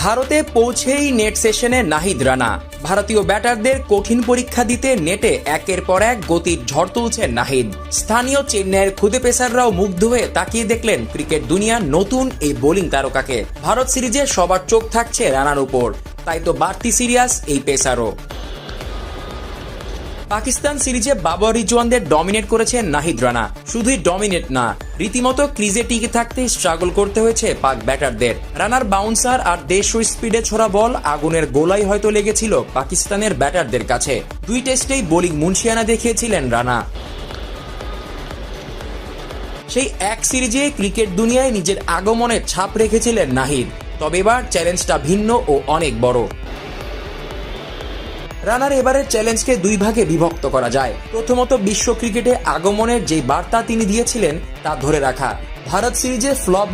ভারতে পৌঁছেই নেট সেশনে নাহিদ রানা। ভারতীয় ব্যাটারদের কঠিন পরীক্ষা দিতে নেটে একের পর এক গতির ঝড় তুলছেন নাহিদ। স্থানীয় চেন্নাইয়ের খুদে পেসাররাও মুগ্ধ হয়ে তাকিয়ে দেখলেন ক্রিকেট দুনিয়ার নতুন এই বোলিং তারকাকে। ভারত সিরিজে সবার চোখ থাকছে রানার উপর, তাই তো বাড়তি সিরিয়াস এই পেসারও। পাকিস্তান সিরিজে বাবর রিজওয়ানদের ডমিনেট করেছেন নাহিদ রানা। শুধুই ডমিনেট না, রীতিমতো ক্রিজে টিকে থাকতে স্ট্রাগল করতে হয়েছে পাক ব্যাটারদের। রানার বাউন্সার আর 150 স্পিডে ছোড়া বল আগুনের গোলাই হয়তো লেগেছিল পাকিস্তানের ব্যাটারদের কাছে। দুই টেস্টেই বোলিং মুনশিয়ানা দেখিয়েছিলেন রানা। সেই এক সিরিজে ক্রিকেট দুনিয়ায় নিজের আগমনের ছাপ রেখেছিলেন নাহিদ। তবে এবার চ্যালেঞ্জটা ভিন্ন ও অনেক বড়। রানার এবারের চ্যালেঞ্জকে দুই ভাগে বিভক্ত করা যায়। প্রথমত, বিশ্ব ক্রিকেটে আগমনের যে বার্তা তিনি দিয়েছিলেন তা ধরে রাখা। ভারত সিরিজে ফ্লপ